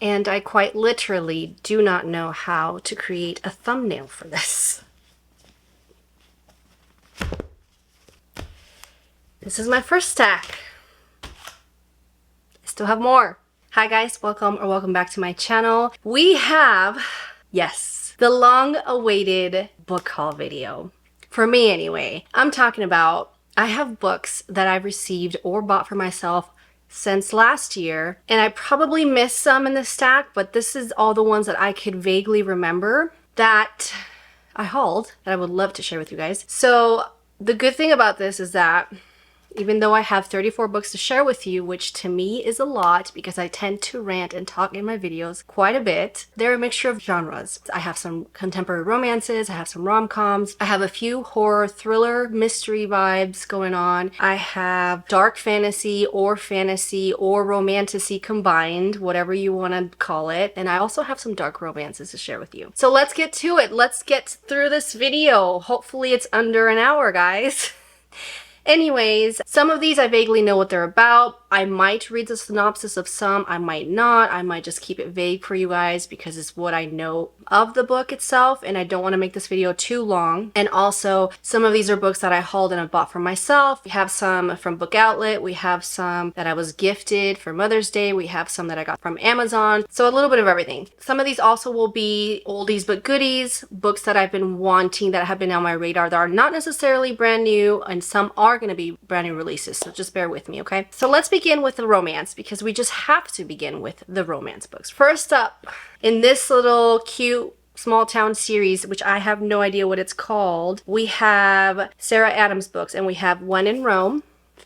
and I quite literally do not know how to create a thumbnail for this. This is my first stack. I still have more. Hi guys, welcome back to my channel. We have, yes, the long-awaited book haul video. For me anyway. I'm talking about, I have books that I've received or bought for myself since last year, and I probably missed some in the stack, but this is all the ones that I could vaguely remember that I hauled that I would love to share with you guys. So the good thing about this is that even though I have 34 books to share with you, which to me is a lot because I tend to rant and talk in my videos quite a bit, they're a mixture of genres. I have some contemporary romances, I have some rom-coms, I have a few horror, thriller, mystery vibes going on. I have dark fantasy or romantasy combined, whatever you want to call it. And I also have some dark romances to share with you. So let's get to it. Let's get through this video. Hopefully it's under an hour, guys. Anyways, some of these I vaguely know what they're about. I might read the synopsis of some, I might not. I might just keep it vague for you guys because it's what I know of the book itself, and I don't want to make this video too long. And also, some of these are books that I hauled and I bought for myself. We have some from Book Outlet, we have some that I was gifted for Mother's Day, we have some that I got from Amazon. So a little bit of everything. Some of these also will be oldies but goodies, books that I've been wanting that have been on my radar that are not necessarily brand new, and some are going to be brand new releases, so just bear with me, okay? So let's begin with the romance, because we just have to begin with the romance books. First up, in this little cute small town series, which I have no idea what it's called, we have Sarah Adams books, and we have When in Rome,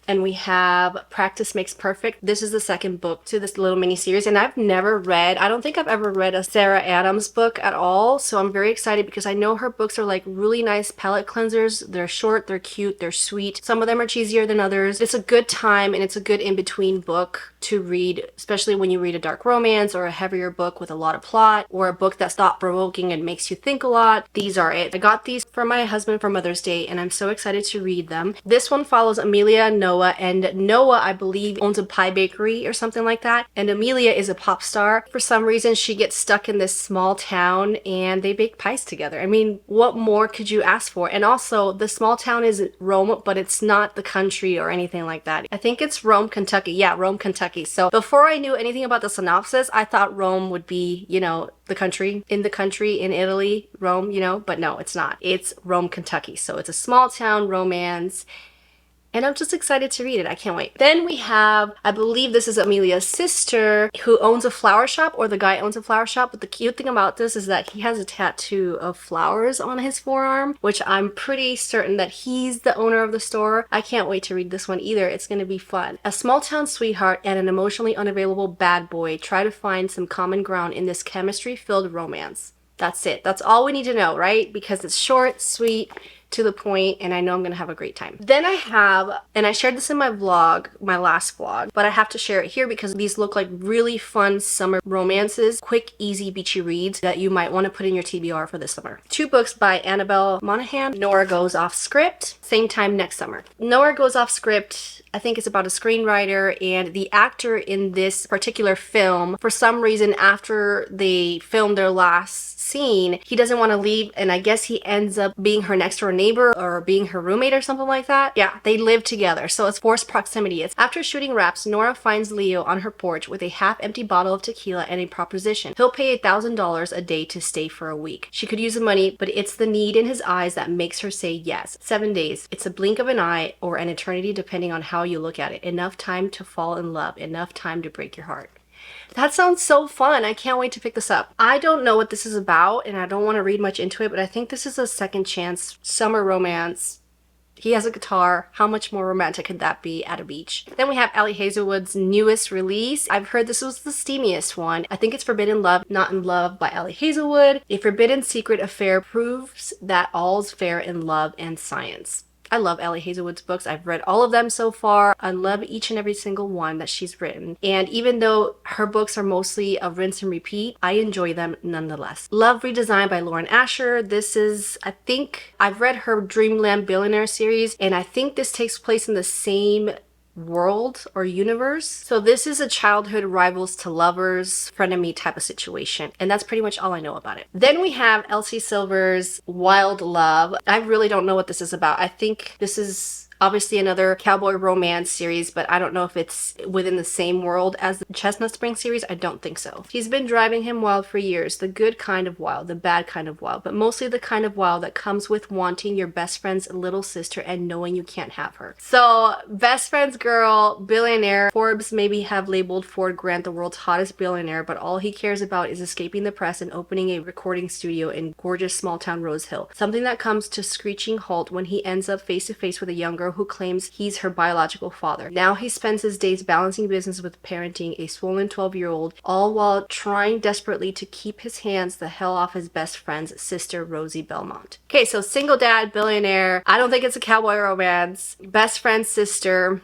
and we have Practice Makes Perfect. This is the second book to this little mini series, and I've never read, I don't think I've ever read a Sarah Adams book at all, so I'm very excited because I know her books are like really nice palette cleansers. They're short, they're cute, they're sweet. Some of them are cheesier than others. It's a good time, and it's a good in-between book to read, especially when you read a dark romance or a heavier book with a lot of plot, or a book that's thought-provoking and makes you think a lot. These are it. I got these for my husband for Mother's Day, and I'm so excited to read them. This one follows Amelia and Noah, and Noah, I believe, owns a pie bakery or something like that, and Amelia is a pop star. For some reason, she gets stuck in this small town and they bake pies together. I mean, what more could you ask for? And also, the small town is Rome, but it's not the country or anything like that. I think it's Rome, Kentucky. Yeah, Rome, Kentucky. So before I knew anything about the synopsis, I thought Rome would be, you know, the country, in Italy, Rome, you know, but no, it's not. It's Rome, Kentucky. So it's a small town romance, and I'm just excited to read it. I can't wait. Then we have, I believe this is Amelia's sister, who owns a flower shop, or the guy owns a flower shop. But the cute thing about this is that he has a tattoo of flowers on his forearm, which I'm pretty certain that he's the owner of the store. I can't wait to read this one either. It's gonna be fun. A small town sweetheart and an emotionally unavailable bad boy try to find some common ground in this chemistry-filled romance. That's it. That's all we need to know, right? Because it's short, sweet, to the point, and I know I'm gonna have a great time. Then I have, and I shared this in my vlog, my last vlog, but I have to share it here because these look like really fun summer romances, quick, easy, beachy reads that you might want to put in your TBR for this summer. Two books by Annabelle Monaghan. Nora Goes Off Script, same time next summer. Nora Goes Off Script, I think it's about a screenwriter, and the actor in this particular film, for some reason after they filmed their last scene, he doesn't want to leave, and I guess he ends up being her next door neighbor or being her roommate or something like that. Yeah, they live together, so it's forced proximity. It's after shooting wraps, Nora finds Leo on her porch with a half-empty bottle of tequila and a proposition. He'll pay $1,000 a day to stay for a week. She could use the money, but it's the need in his eyes that makes her say yes. 7 days. It's a blink of an eye or an eternity depending on how you look at it. Enough time to fall in love. Enough time to break your heart. That sounds so fun. I can't wait to pick this up. I don't know what this is about, and I don't want to read much into it, but I think this is a second chance summer romance. He has a guitar. How much more romantic could that be at a beach? Then we have Ali Hazelwood's newest release. I've heard this was the steamiest one. I think it's Forbidden Love, Not in Love by Ali Hazelwood. A forbidden secret affair proves that all's fair in love and science. I love Ali Hazelwood's books. I've read all of them so far. I love each and every single one that she's written. And even though her books are mostly a rinse and repeat, I enjoy them nonetheless. Love Redesigned by Lauren Asher. This is, I think, I've read her Dreamland Billionaire series, and I think this takes place in the same world or universe. So this is a childhood rivals to lovers, frenemy type of situation. And that's pretty much all I know about it. Then we have Elsie Silver's Wild Love. I really don't know what this is about. I think this is obviously another cowboy romance series, but I don't know if it's within the same world as the Chestnut Spring series. I don't think so. He's been driving him wild for years, the good kind of wild, the bad kind of wild, but mostly the kind of wild that comes with wanting your best friend's little sister and knowing you can't have her. So best friend's girl, billionaire. Forbes maybe have labeled Ford Grant the world's hottest billionaire, but all he cares about is escaping the press and opening a recording studio in gorgeous small town Rose Hill. Something that comes to screeching halt when he ends up face to face with a young girl who claims he's her biological father. Now he spends his days balancing business with parenting a swollen 12-year-old, all while trying desperately to keep his hands the hell off his best friend's sister, Rosie Belmont. Okay, so single dad, billionaire. I don't think it's a cowboy romance. Best friend's sister.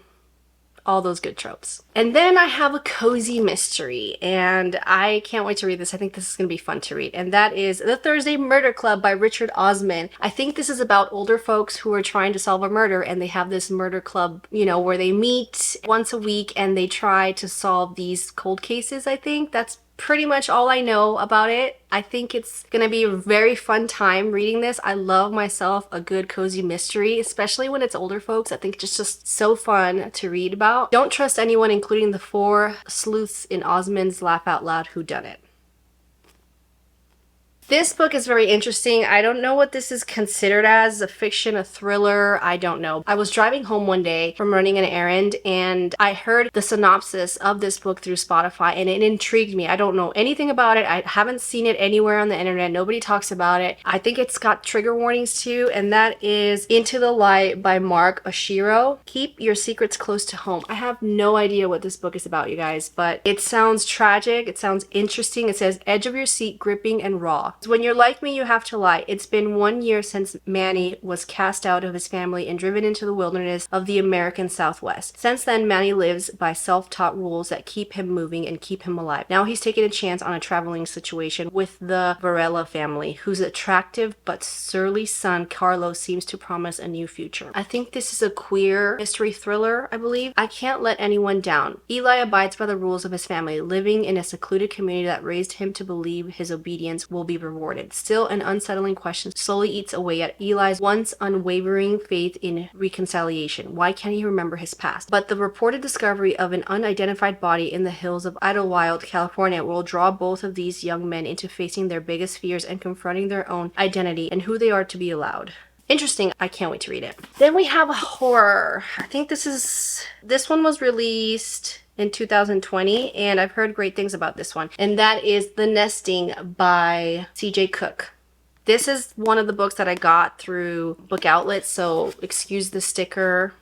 All those good tropes. And then I have a cozy mystery, and I can't wait to read this. I think this is going to be fun to read, and that is The Thursday Murder Club by Richard Osman. I think this is about older folks who are trying to solve a murder, and they have this murder club, you know, where they meet once a week and they try to solve these cold cases. I think that's pretty much all I know about it. I think it's gonna be a very fun time reading this. I love myself a good cozy mystery, especially when it's older folks. I think it's just so fun to read about. Don't trust anyone, including the 4 sleuths in Osmond's Laugh Out Loud Whodunit. This book is very interesting. I don't know what this is considered as, a fiction, a thriller, I don't know. I was driving home one day from running an errand and I heard the synopsis of this book through Spotify and it intrigued me. I don't know anything about it. I haven't seen it anywhere on the internet. Nobody talks about it. I think it's got trigger warnings too, and that is Into the Light by Mark Oshiro. Keep your secrets close to home. I have no idea what this book is about, you guys, but it sounds tragic. It sounds interesting. It says edge of your seat, gripping and raw. When you're like me, you have to lie. It's been 1 year since Manny was cast out of his family and driven into the wilderness of the American Southwest. Since then, Manny lives by self-taught rules that keep him moving and keep him alive. Now he's taking a chance on a traveling situation with the Varela family, whose attractive but surly son, Carlos, seems to promise a new future. I think this is a queer mystery thriller, I believe. I can't let anyone down. Eli abides by the rules of his family, living in a secluded community that raised him to believe his obedience will be rewarded. Still, an unsettling question slowly eats away at Eli's once unwavering faith in reconciliation. Why can't he remember his past? But the reported discovery of an unidentified body in the hills of Idlewild, California will draw both of these young men into facing their biggest fears and confronting their own identity and who they are to be allowed. Interesting. I can't wait to read it. Then we have a horror. I think this one was released in 2020 and I've heard great things about this one, and that is The Nesting by C.J. Cook. This is one of the books that I got through Book Outlet, so excuse the sticker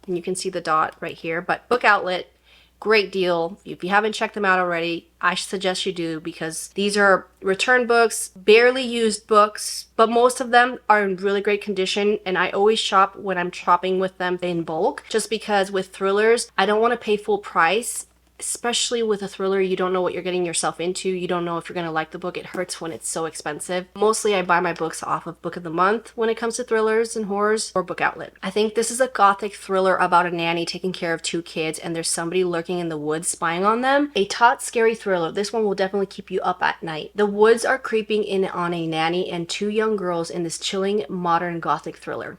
and you can see the dot right here, but Book Outlet, great deal. If you haven't checked them out already, I suggest you do, because these are return books, barely used books, but most of them are in really great condition, and I always shop when I'm shopping with them in bulk, just because with thrillers, I don't want to pay full price. Especially with a thriller, you don't know what you're getting yourself into. You don't know if you're going to like the book. It hurts when it's so expensive. Mostly I buy my books off of Book of the Month when it comes to thrillers and horrors, or Book Outlet. I think this is a gothic thriller about a nanny taking care of 2 kids and there's somebody lurking in the woods spying on them. A taut, scary thriller. This one will definitely keep you up at night. The woods are creeping in on a nanny and 2 young girls in this chilling modern gothic thriller.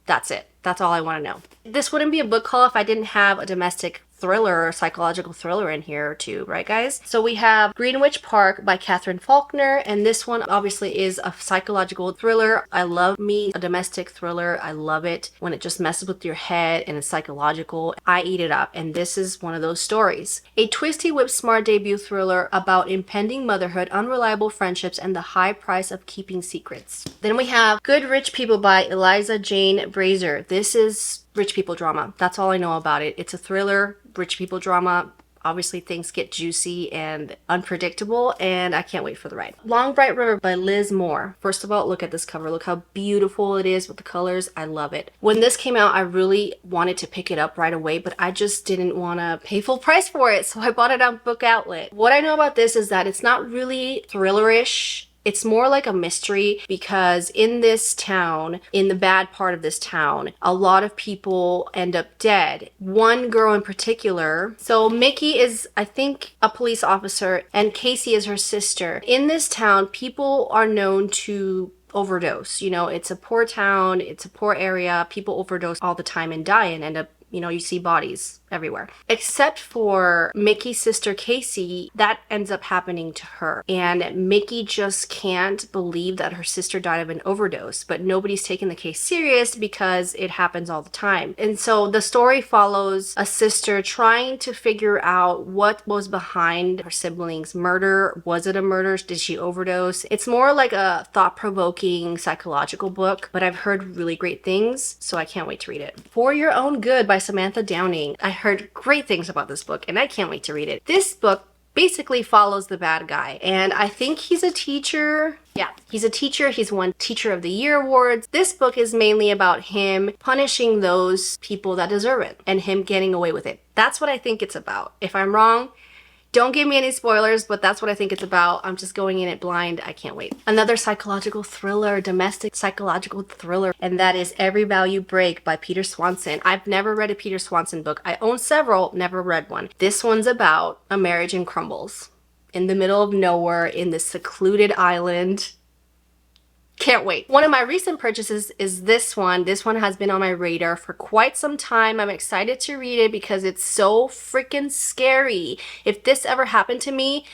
That's it. That's all I want to know. This wouldn't be a book haul if I didn't have a domestic thriller or psychological thriller in here too, right guys? So we have Greenwich Park by Catherine Faulkner, and this one obviously is a psychological thriller. I love me a domestic thriller. I love it when it just messes with your head and it's psychological. I eat it up, and this is one of those stories. A twisty, whip-smart debut thriller about impending motherhood, unreliable friendships, and the high price of keeping secrets. Then we have Good Rich People by Eliza Jane Brazier. This is rich people drama. That's all I know about it. It's a thriller, rich people drama. Obviously things get juicy and unpredictable, and I can't wait for the ride. Long Bright River by Liz Moore. First of all, look at this cover. Look how beautiful it is with the colors. I love it. When this came out, I really wanted to pick it up right away, but I just didn't want to pay full price for it, so I bought it on Book Outlet. What I know about this is that it's not really thrillerish. It's more like a mystery because in this town, in the bad part of this town, a lot of people end up dead. One girl in particular. So Mickey is, I think, a police officer and Casey is her sister. In this town, people are known to overdose. You know, it's a poor town, it's a poor area. People overdose all the time and die and end up, you know, you see bodies everywhere. Except for Mickey's sister Casey, that ends up happening to her. And Mickey just can't believe that her sister died of an overdose, but nobody's taking the case serious because it happens all the time. And so the story follows a sister trying to figure out what was behind her siblings' murder. Was it a murder? Did she overdose? It's more like a thought-provoking psychological book, but I've heard really great things, so I can't wait to read it. For Your Own Good by Samantha Downing. I heard great things about this book and I can't wait to read it. This book basically follows the bad guy and I think he's a teacher. Yeah, he's a teacher. He's won Teacher of the Year awards. This book is mainly about him punishing those people that deserve it and him getting away with it. That's what I think it's about. If I'm wrong, don't give me any spoilers, but that's what I think it's about. I'm just going in it blind. I can't wait. Another psychological thriller, domestic psychological thriller, and that is Every Vow You Break by Peter Swanson. I've never read a Peter Swanson book. I own several, never read one. This one's about a marriage in crumbles in the middle of nowhere in this secluded island. Can't wait. One of my recent purchases is this one. This one has been on my radar for quite some time. I'm excited to read it because it's so freaking scary. If this ever happened to me,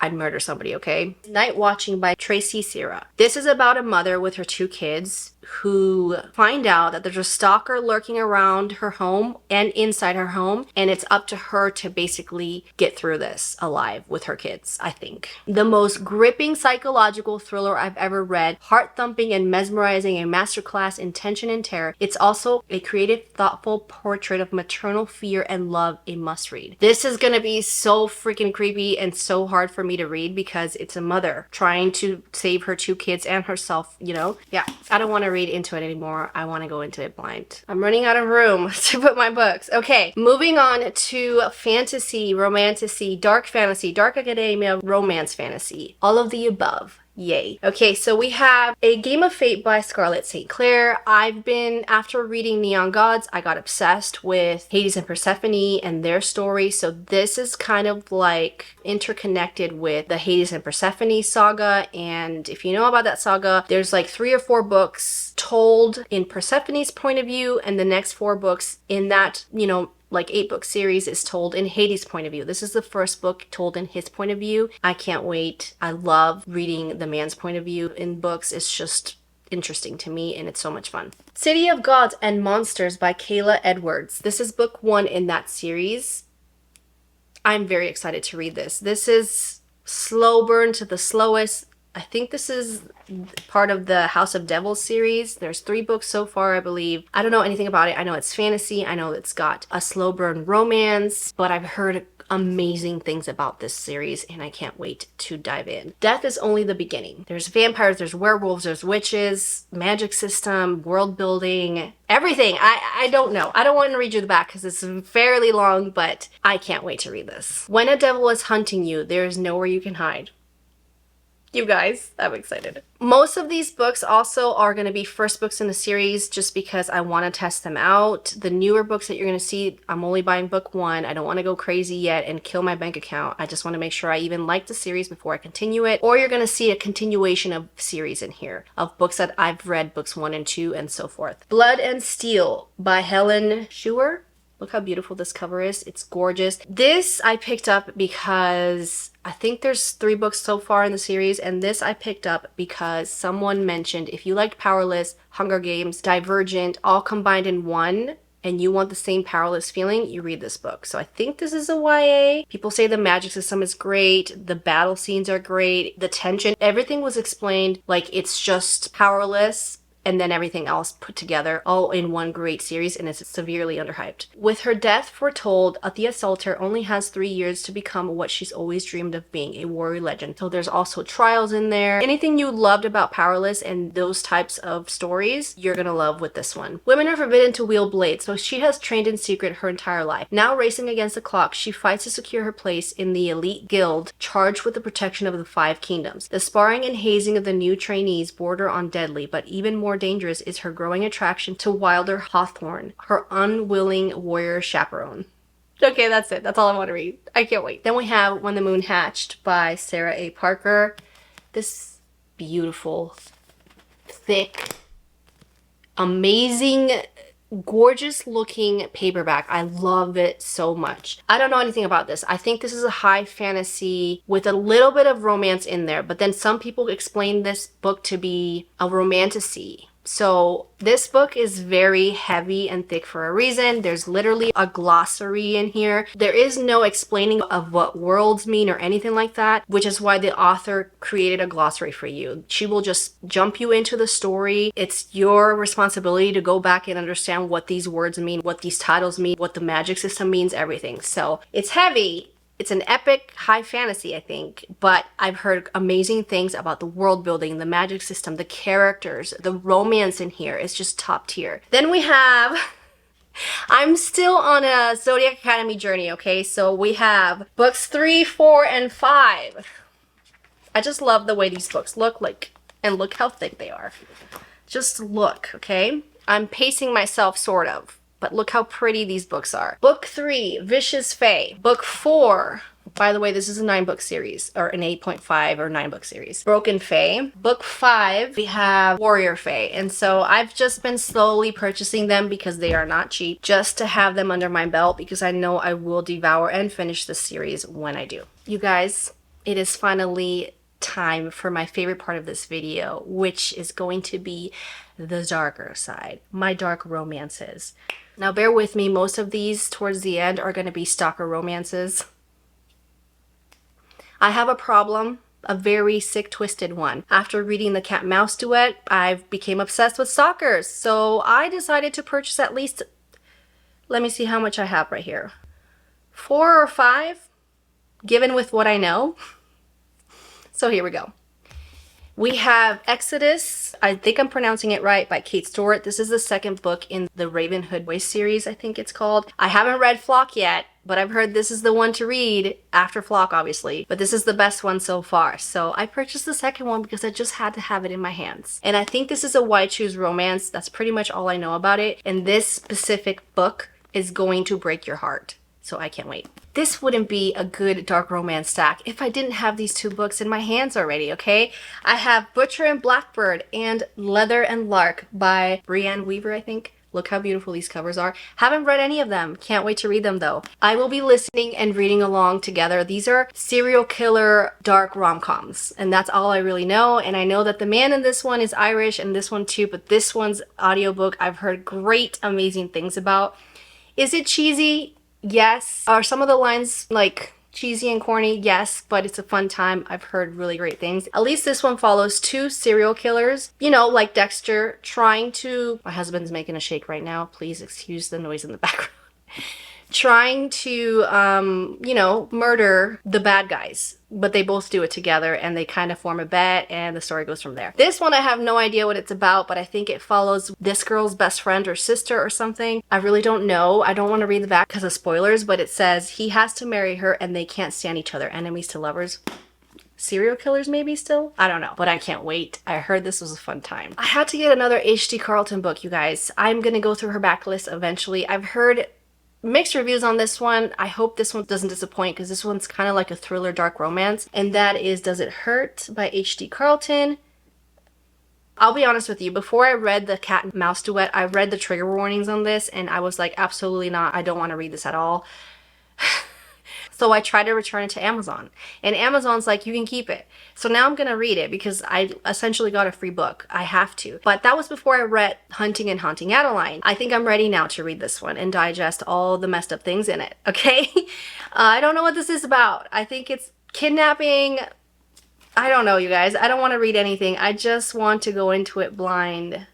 I'd murder somebody, okay? Night Watching by Tracy Sierra. This is about a mother with her 2 kids who find out that there's a stalker lurking around her home and inside her home, and it's up to her to basically get through this alive with her kids, I think. The most gripping psychological thriller I've ever read, heart-thumping and mesmerizing, a masterclass in tension and terror. It's also a creative, thoughtful portrait of maternal fear and love, a must-read. This is gonna be so freaking creepy and so hard for me to read because it's a mother trying to save her 2 kids and herself, you know? Yeah, I don't want to read into it anymore. I want to go into it blind. I'm running out of room to put my books. Okay, moving on to fantasy, romantasy, dark fantasy, dark academia, romance fantasy. All of the above. Yay. Okay, so we have A Game of Fate by Scarlett St. Clair. After reading Neon Gods, I got obsessed with Hades and Persephone and their story. So this is kind of like interconnected with the Hades and Persephone saga. And if you know about that saga, there's like 3 or 4 books told in Persephone's point of view, and the next 4 books in that, you know, like 8-book series is told in Hades' point of view. This is the first book told in his point of view. I can't wait. I love reading the man's point of view in books. It's just interesting to me and it's so much fun. City of Gods and Monsters by Kayla Edwards. This is book 1 in that series. I'm very excited to read this. This is slow burn to the slowest. I think this is part of the House of Devils series. There's 3 books so far, I believe. I don't know anything about it. I know it's fantasy. I know it's got a slow burn romance, but I've heard amazing things about this series and I can't wait to dive in. Death is only the beginning. There's vampires, there's werewolves, there's witches, magic system, world building, everything. I don't know. I don't want to read you the back because it's fairly long, but I can't wait to read this. When a Devil is Hunting You, there is nowhere you can hide. You guys, I'm excited. Most of these books also are going to be first books in the series just because I want to test them out. The newer books that you're going to see, I'm only buying book 1. I don't want to go crazy yet and kill my bank account. I just want to make sure I even like the series before I continue it. Or you're going to see a continuation of series in here of books that I've read, books 1 and 2 and so forth. Blood and Steel by Helen Schuer. Look how beautiful this cover is. It's gorgeous. This I picked up because I think there's 3 books so far in the series, and this I picked up because someone mentioned if you liked Powerless, Hunger Games, Divergent, all combined in one, and you want the same Powerless feeling, you read this book. So I think this is a YA. People say the magic system is great, the battle scenes are great, the tension, everything was explained like it's just Powerless and then everything else put together all in one great series, and it's severely underhyped. With her death foretold, Althea Salter only has 3 years to become what she's always dreamed of being, a warrior legend. So there's also trials in there. Anything you loved about Powerless and those types of stories, you're gonna love with this one. Women are forbidden to wield blades, so she has trained in secret her entire life. Now racing against the clock, she fights to secure her place in the elite guild charged with the protection of the 5 kingdoms. The sparring and hazing of the new trainees border on deadly, but even more dangerous is her growing attraction to Wilder Hawthorne, her unwilling warrior chaperone. Okay, that's it. That's all I want to read. I can't wait. Then we have When the Moon Hatched by Sarah A. Parker. This beautiful, thick, amazing, gorgeous looking paperback. I love it so much. I don't know anything about this. I think this is a high fantasy with a little bit of romance in there, but then some people explain this book to be a romantasy. So this book is very heavy and thick for a reason. There's literally a glossary in here. There is no explaining of what worlds mean or anything like that, which is why the author created a glossary for you. She will just jump you into the story. It's your responsibility to go back and understand what these words mean, what these titles mean, what the magic system means, everything. So it's heavy. It's an epic high fantasy, I think, but I've heard amazing things about the world building, the magic system, the characters, the romance in here is just top tier. Then we have, I'm still on a Zodiac Academy journey, okay? So we have books 3, 4, and 5. I just love the way these books look like, and look how thick they are. Just look, okay? I'm pacing myself, sort of. But look how pretty these books are. Book 3, Vicious Fae. Book 4, by the way, this is a 9-book series, or an 8.5 or 9-book series. Broken Fae. Book 5, we have Warrior Fae. And so I've just been slowly purchasing them because they are not cheap, just to have them under my belt because I know I will devour and finish this series when I do. You guys, it is finally time for my favorite part of this video, which is going to be the darker side, my dark romances. Now bear with me, most of these towards the end are going to be stalker romances. I have a problem, a very sick, twisted one. After reading the cat-mouse duet, I became obsessed with stalkers. So I decided to purchase at least, let me see how much I have right here. 4 or 5, given with what I know. So here we go. We have Exodus, I think I'm pronouncing it right, by Kate Stewart. This is the 2nd book in the Ravenhood Voice series, I think it's called. I haven't read Flock yet, but I've heard this is the one to read after Flock, obviously. But this is the best one so far. So I purchased the 2nd one because I just had to have it in my hands. And I think this is a Why Choose Romance. That's pretty much all I know about it. And this specific book is going to break your heart. So I can't wait. This wouldn't be a good dark romance stack if I didn't have these 2 books in my hands already, okay? I have Butcher and Blackbird and Leather and Lark by Brianne Weaver, I think. Look how beautiful these covers are. Haven't read any of them. Can't wait to read them though. I will be listening and reading along together. These are serial killer dark rom-coms, and that's all I really know. And I know that the man in this one is Irish and this one too, but this one's audiobook I've heard great, amazing things about. Is it cheesy? Yes. Are some of the lines like cheesy and corny? Yes, but it's a fun time. I've heard really great things. At least this one follows 2 serial killers, you know, like Dexter, trying to... My husband's making a shake right now. Please excuse the noise in the background. Trying to, you know, murder the bad guys. But they both do it together and they kind of form a bet and the story goes from there. This one I have no idea what it's about, but I think it follows this girl's best friend or sister or something. I really don't know. I don't want to read the back because of spoilers, but it says he has to marry her and they can't stand each other. Enemies to lovers. Serial killers maybe still? I don't know, but I can't wait. I heard this was a fun time. I had to get another H.D. Carlton book, you guys. I'm gonna go through her backlist eventually. I've heard mixed reviews on this one. I hope this one doesn't disappoint because this one's kind of like a thriller dark romance, and that is Does It Hurt by H.D. Carlton. I'll be honest with you, before I read the cat and mouse duet, I read the trigger warnings on this and I was like, absolutely not, I don't want to read this at all. So I tried to return it to Amazon and Amazon's like, you can keep it. So now I'm gonna read it because I essentially got a free book. I have to. But that was before I read Hunting and Haunting Adeline. I think I'm ready now to read this one and digest all the messed up things in it, okay? I don't know what this is about. I think it's kidnapping. I don't know, you guys. I don't want to read anything. I just want to go into it blind.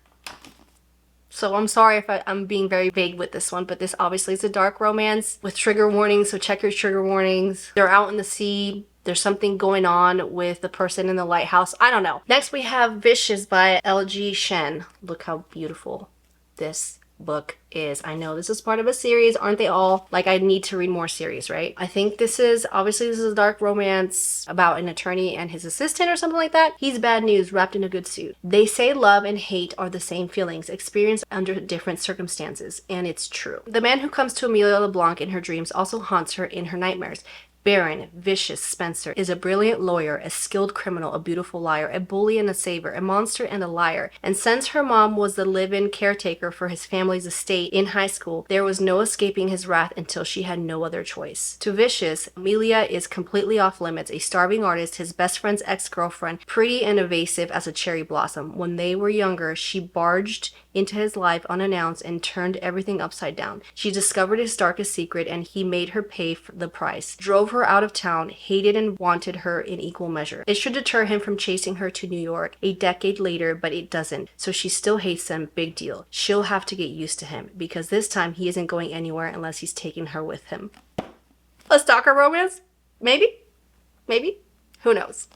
So I'm sorry if I'm being very vague with this one, but this obviously is a dark romance with trigger warnings, so check your trigger warnings. They're out in the sea. There's something going on with the person in the lighthouse. I don't know. Next we have Vicious by L.G. Shen. Look how beautiful this book is. I know this is part of a series, aren't they all? Like, I need to read more series, right? I think this is a dark romance about an attorney and his assistant or something like that. He's bad news wrapped in a good suit. They say love and hate are the same feelings experienced under different circumstances, and it's true. The man who comes to Amelia LeBlanc in her dreams also haunts her in her nightmares. Baron Vicious Spencer is a brilliant lawyer, a skilled criminal, a beautiful liar, a bully and a saver, a monster and a liar. And since her mom was the live-in caretaker for his family's estate in high school, there was no escaping his wrath until she had no other choice. To Vicious, Amelia is completely off limits, a starving artist, his best friend's ex-girlfriend, pretty and evasive as a cherry blossom. When they were younger, she barged into his life unannounced and turned everything upside down. She discovered his darkest secret and he made her pay for the price. Drove her out of town, hated and wanted her in equal measure. It should deter him from chasing her to New York a decade later, but it doesn't. So she still hates him, big deal. She'll have to get used to him because this time he isn't going anywhere unless he's taking her with him. A stalker romance? Maybe? Maybe? Who knows?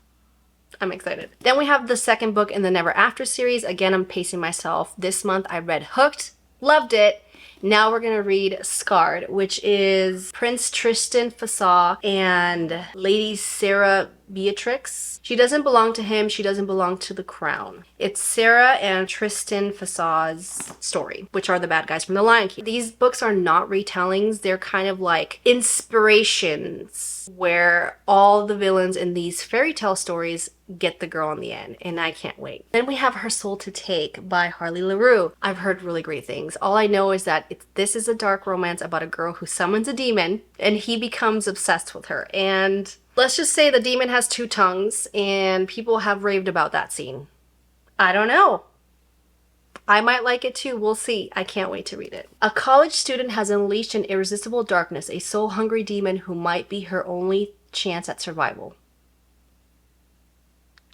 I'm excited. Then we have the second book in the Never After series. Again, I'm pacing myself. This month I read Hooked, loved it. Now we're gonna read Scarred, which is Prince Tristan Fasaw and Lady Sarah Beatrix. She doesn't belong to him, she doesn't belong to the crown. It's Sarah and Tristan Fasaw's story, which are the bad guys from The Lion King. These books are not retellings, they're kind of like inspirations where all the villains in these fairy tale stories get the girl in the end, and I can't wait. Then we have Her Soul to Take by Harley LaRue. I've heard really great things. All I know is that this is a dark romance about a girl who summons a demon and he becomes obsessed with her. And let's just say the demon has two tongues and people have raved about that scene. I don't know. I might like it too. We'll see. I can't wait to read it. A college student has unleashed an irresistible darkness, a soul-hungry demon who might be her only chance at survival.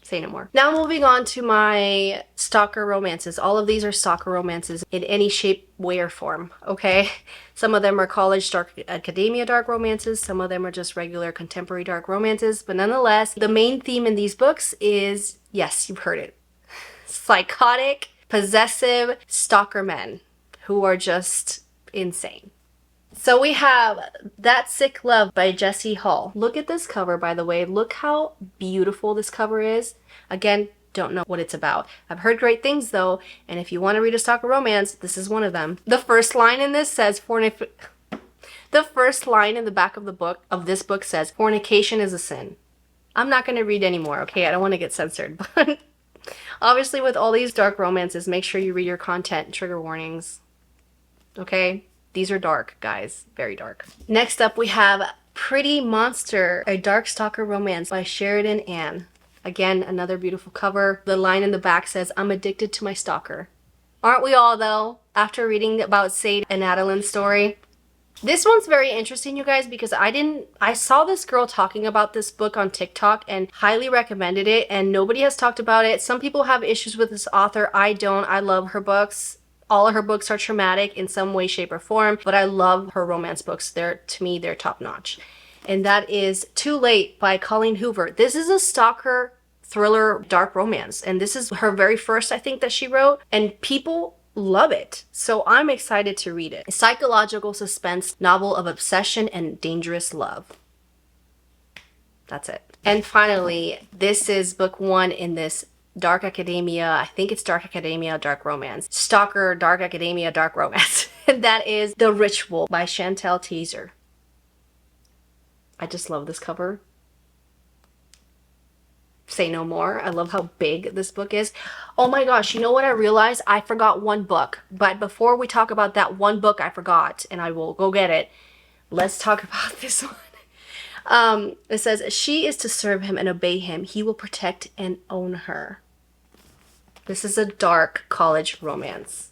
Say no more. Now moving on to my stalker romances. All of these are stalker romances in any shape, way, or form, okay? Some of them are college dark academia dark romances. Some of them are just regular contemporary dark romances. But nonetheless, the main theme in these books is, yes, you've heard it, psychotic, possessive stalker men who are just insane. So we have That Sick Love by Jessie Hall. Look at this cover, by the way. Look how beautiful this cover is. Again, don't know what it's about. I've heard great things though, and if you want to read a stalker romance, this is one of them. The first line in this says the first line in the back of the book, of this book, says fornication is a sin. I'm not going to read anymore, okay? I don't want to get censored, but obviously with all these dark romances, make sure you read your content, trigger warnings, okay? These are dark, guys. Very dark. Next up, we have Pretty Monster, a dark stalker romance by Sheridan Ann. Again, another beautiful cover. The line in the back says, I'm addicted to my stalker. Aren't we all, though, after reading about Sade and Adeline's story? This one's very interesting, you guys, because I saw this girl talking about this book on TikTok and highly recommended it, and nobody has talked about it. Some people have issues with this author. I don't. I love her books. All of her books are traumatic in some way, shape, or form, but I love her romance books. To me, they're top notch. And that is Too Late by Colleen Hoover. This is a stalker thriller dark romance, and this is her very first, I think, that she wrote, and people love it. So I'm excited to read it. A psychological suspense novel of obsession and dangerous love. That's it. And finally, this is book one in this dark academia, I think it's dark academia, dark romance. Stalker, dark academia, dark romance. And that is The Ritual by Chantel Teaser. I just love this cover. Say no more. I love how big this book is. Oh my gosh, you know what I realized? I forgot one book. But before we talk about that one book I forgot, and I will go get it, let's talk about this one. It says, she is to serve him and obey him. He will protect and own her. This is a dark college romance.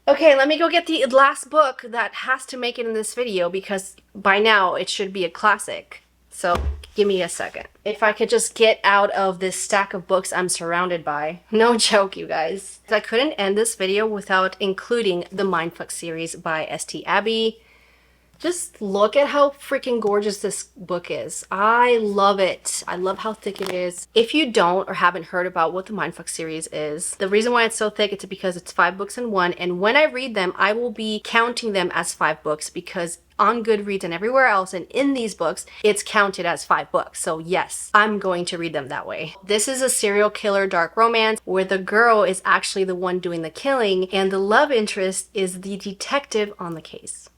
Okay, let me go get the last book that has to make it in this video because by now it should be a classic. So give me a second. If I could just get out of this stack of books I'm surrounded by. No joke, you guys. I couldn't end this video without including the Mindfuck series by St. Abbey. Just look at how freaking gorgeous this book is. I love it. I love how thick it is. If you don't or haven't heard about what the Mindfuck series is, the reason why it's so thick is because it's 5 books in one. And when I read them, I will be counting them as 5 books because on Goodreads and everywhere else and in these books, it's counted as 5 books. So yes, I'm going to read them that way. This is a serial killer dark romance where the girl is actually the one doing the killing and the love interest is the detective on the case.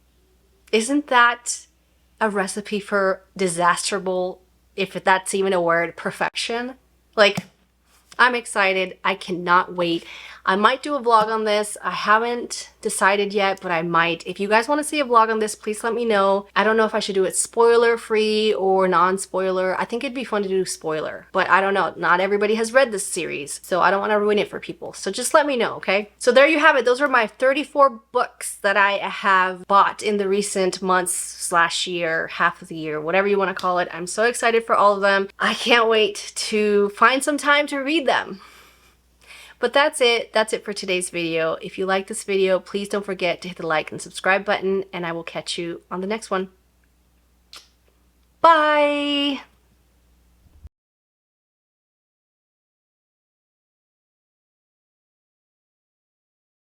Isn't that a recipe for disasterable, if that's even a word, perfection? Like, I'm excited. I cannot wait. I might do a vlog on this. I haven't decided yet, but I might. If you guys want to see a vlog on this, please let me know. I don't know if I should do it spoiler free or non-spoiler. I think it'd be fun to do spoiler, but I don't know. Not everybody has read this series, so I don't want to ruin it for people. So just let me know, okay? So there you have it. Those are my 34 books that I have bought in the recent months / year, half of the year, whatever you want to call it. I'm so excited for all of them. I can't wait to find some time to read them. But that's it. That's it for today's video. If you like this video, please don't forget to hit the like and subscribe button, and I will catch you on the next one.